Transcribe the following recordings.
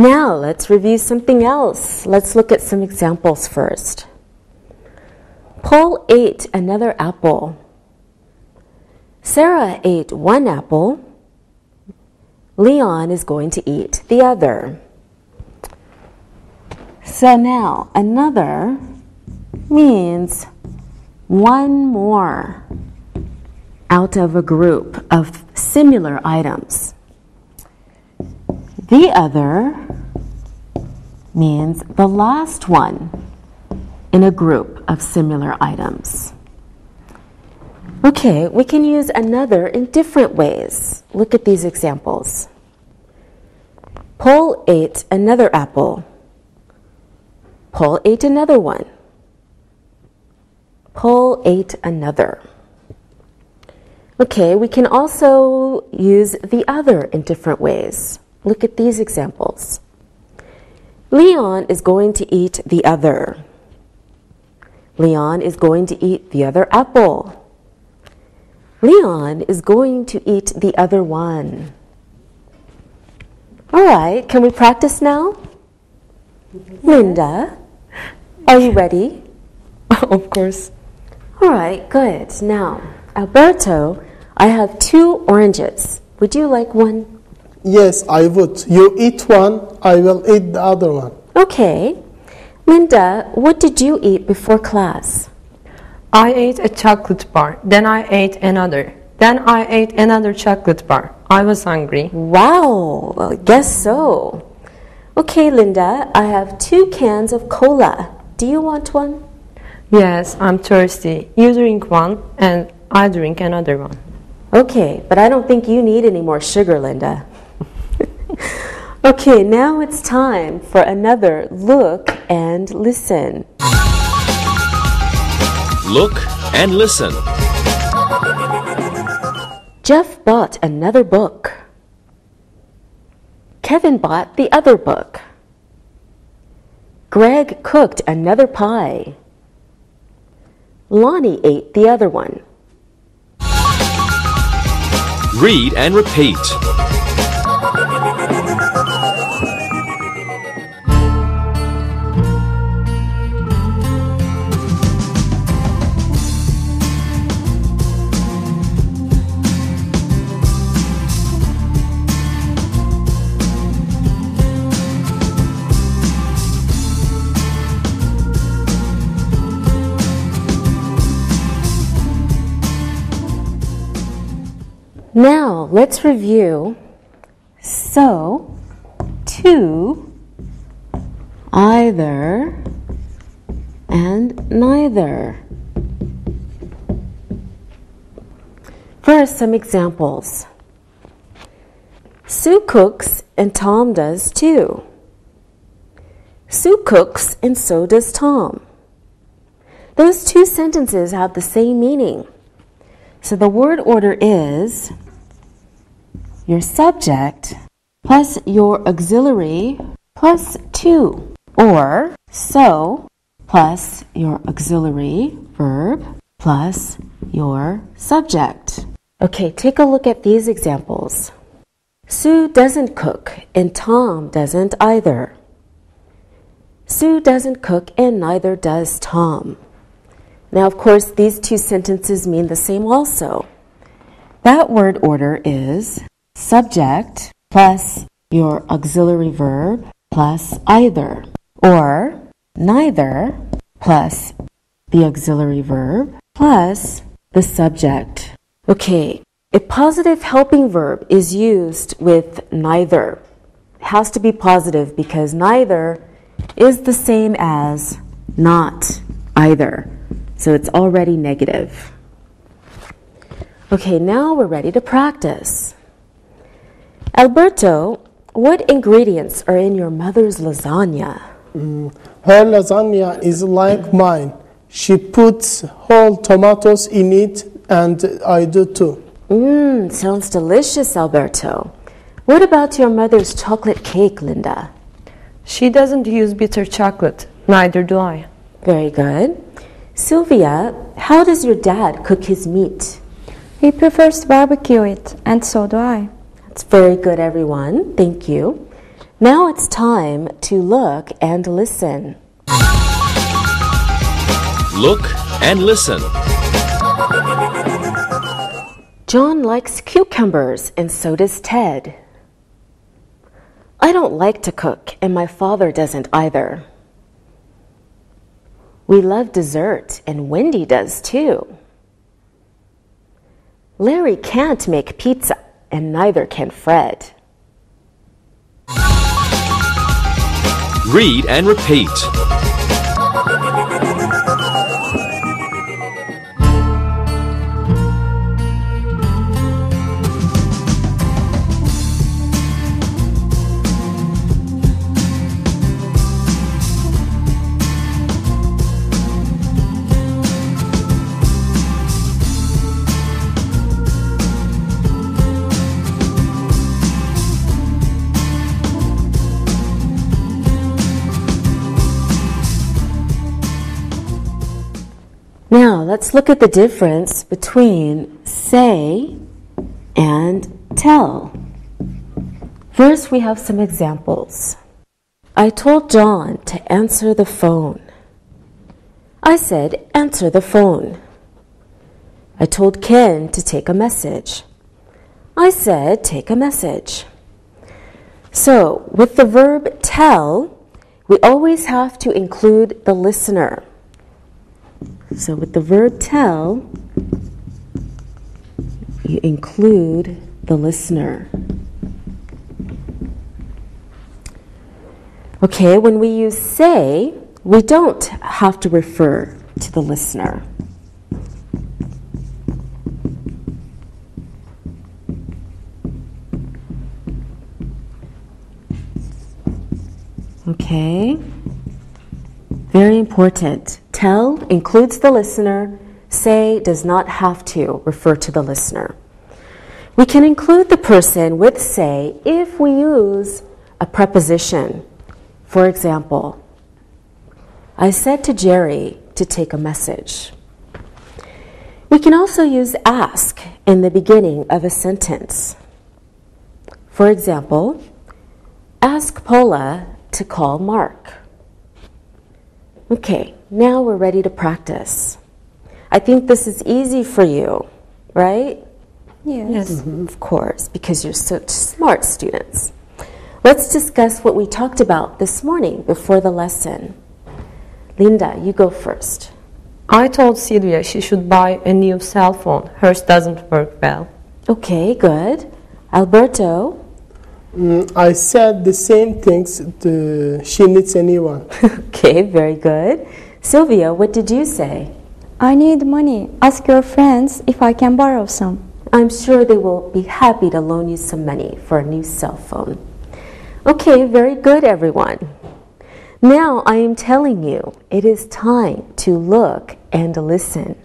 Now let's review something else. Let's look at some examples first. Paul ate another apple. Sarah ate one apple. Leon is going to eat the other. So now, another means one more out of a group of similar items. The other means the last one in a group of similar items. Okay, we can use another in different ways. Look at these examples. Paul ate another apple. Paul ate another one. Paul ate another. Okay, we can also use the other in different ways. Look at these examples. Leon is going to eat the other. Leon is going to eat the other apple. Leon is going to eat the other one. All right, can we practice now? Yes. Linda, are you ready? Of course. All right, good. Now, Alberto, I have 2 oranges. Would you like one? Yes, I would. You eat one, I will eat the other one. Okay. Linda, what did you eat before class? I ate a chocolate bar, then I ate another. Then I ate another chocolate bar. I was hungry. Wow, well, I guess so. Okay, Linda, I have 2 cans of cola. Do you want one? Yes, I'm thirsty. You drink one and I drink another one. Okay, but I don't think you need any more sugar, Linda. Okay, now it's time for another look and listen. Look and listen. Jeff bought another book. Kevin bought the other book. Greg cooked another pie. Lonnie ate the other one. Read and repeat. Now, let's review. So, to, either, and neither. First, some examples. Sue cooks and Tom does too. Sue cooks and so does Tom. Those 2 sentences have the same meaning. So the word order is your subject plus your auxiliary plus 2, or so plus your auxiliary verb plus your subject. Okay, take a look at these examples. Sue doesn't cook and Tom doesn't either. Sue doesn't cook and neither does Tom. Now, of course, these 2 sentences mean the same also. That word order is subject plus your auxiliary verb plus either, or neither plus the auxiliary verb plus the subject. Okay, a positive helping verb is used with neither. It has to be positive because neither is the same as not either. So it's already negative. Okay, now we're ready to practice. Alberto, what ingredients are in your mother's lasagna? Her lasagna is like mine. She puts whole tomatoes in it, and I do too. Sounds delicious, Alberto. What about your mother's chocolate cake, Linda? She doesn't use bitter chocolate. Neither do I. Very good. Sylvia, how does your dad cook his meat? He prefers to barbecue it, and so do I. That's very good, everyone. Thank you. Now it's time to look and listen. Look and listen. John likes cucumbers, and so does Ted. I don't like to cook, and my father doesn't either. We love dessert, and Wendy does too. Larry can't make pizza, and neither can Fred. Read and repeat. Now, let's look at the difference between say and tell. First, we have some examples. I told John to answer the phone. I said, answer the phone. I told Ken to take a message. I said, take a message. So, with the verb tell, we always have to include the listener. So with the verb tell, you include the listener. Okay, when we use say, we don't have to refer to the listener. Okay, very important. Tell includes the listener. Say does not have to refer to the listener. We can include the person with say if we use a preposition. For example, I said to Jerry to take a message. We can also use ask in the beginning of a sentence. For example, ask Paula to call Mark. Okay, now we're ready to practice. I think this is easy for you, right? Yes. Of course, because you're such smart students. Let's discuss what we talked about this morning before the lesson. Linda, you go first. I told Sylvia she should buy a new cell phone. Hers doesn't work well. Okay, good. Alberto? I said the same things. She needs a new one. Okay, very good. Sylvia, what did you say? I need money. Ask your friends if I can borrow some. I'm sure they will be happy to loan you some money for a new cell phone. Okay, very good, everyone. Now I am telling you, it is time to look and listen.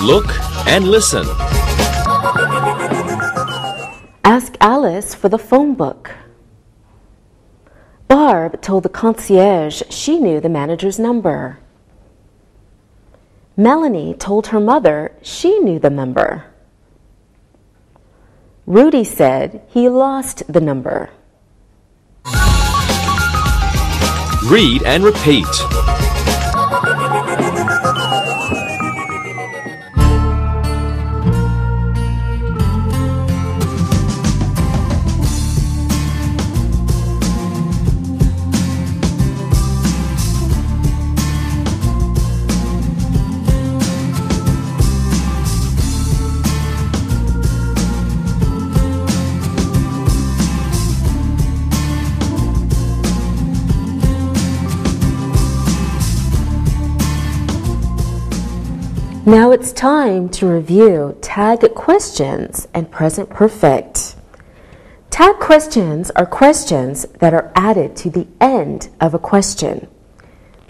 Look and listen. Ask Alice for the phone book. Barb told the concierge she knew the manager's number. Melanie told her mother she knew the number. Rudy said he lost the number. Read and repeat. Now it's time to review tag questions and present perfect. Tag questions are questions that are added to the end of a question.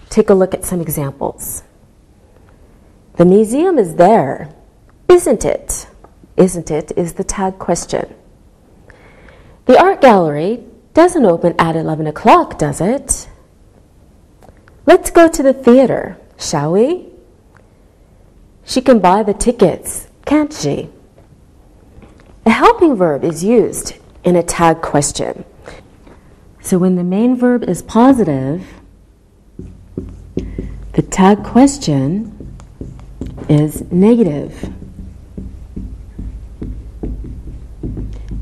Take a look at some examples. The museum is there, isn't it? Isn't it is the tag question. The art gallery doesn't open at 11 o'clock, does it? Let's go to the theater, shall we? She can buy the tickets, can't she? A helping verb is used in a tag question. So when the main verb is positive, the tag question is negative.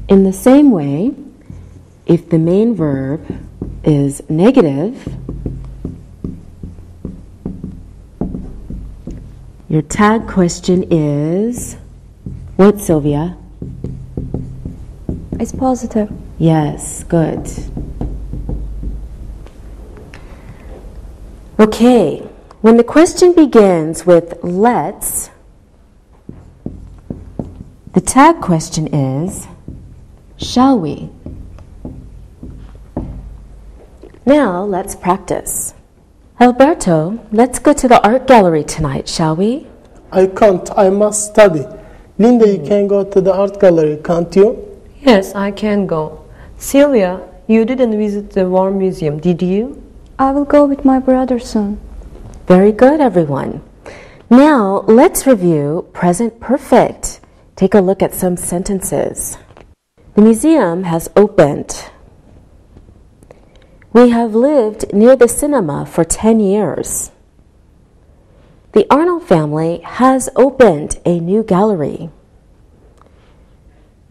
In the same way, if the main verb is negative, your tag question is what, Sylvia? It's positive. Yes, good. Okay, when the question begins with let's, the tag question is shall we? Now let's practice. Alberto, let's go to the art gallery tonight, shall we? I can't. I must study. Linda, you can go to the art gallery, can't you? Yes, I can go. Sylvia, you didn't visit the War Museum, did you? I will go with my brother soon. Very good, everyone. Now let's review present perfect. Take a look at some sentences. The museum has opened. We have lived near the cinema for 10 years. The Arnold family has opened a new gallery.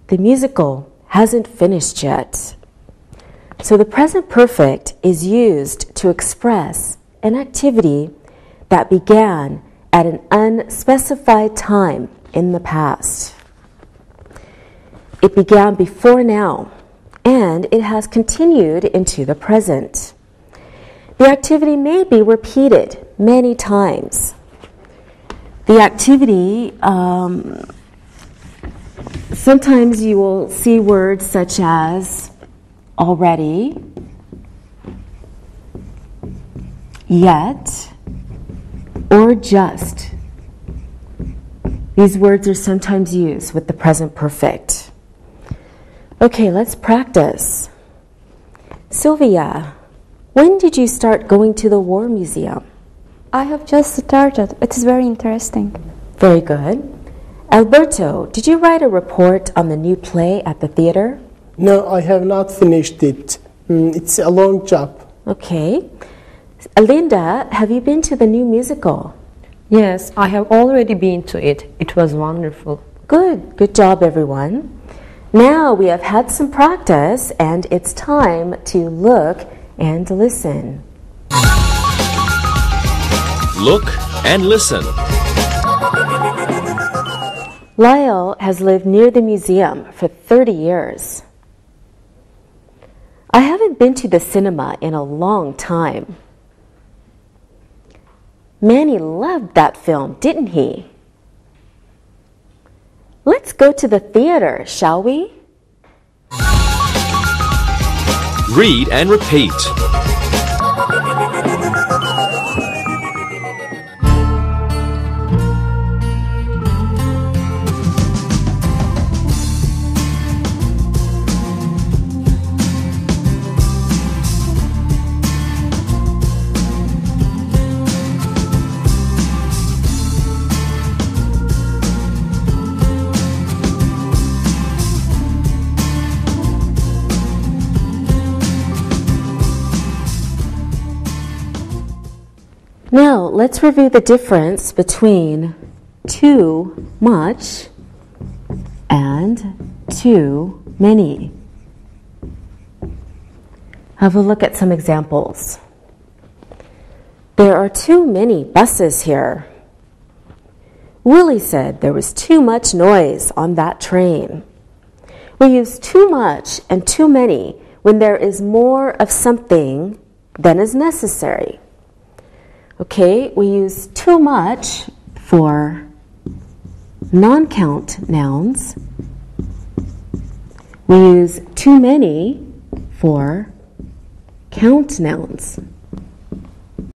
The musical hasn't finished yet. So the present perfect is used to express an activity that began at an unspecified time in the past. It began before now, and it has continued into the present. The activity may be repeated many times. The activity, sometimes you will see words such as already, yet, or just. These words are sometimes used with the present perfect. Okay, let's practice. Sylvia, when did you start going to the War Museum? I have just started. It is very interesting. Very good. Alberto, did you write a report on the new play at the theater? No, I have not finished it. It's a long job. Okay. Linda, have you been to the new musical? Yes, I have already been to it. It was wonderful. Good. Good job, everyone. Now we have had some practice, and it's time to look and listen. Look and listen. Lyle has lived near the museum for 30 years. I haven't been to the cinema in a long time. Manny loved that film, didn't he? Let's go to the theater, shall we? Read and repeat. Now, let's review the difference between too much and too many. Have a look at some examples. There are too many buses here. Willie said there was too much noise on that train. We use too much and too many when there is more of something than is necessary. Okay, we use too much for non-count nouns. We use too many for count nouns.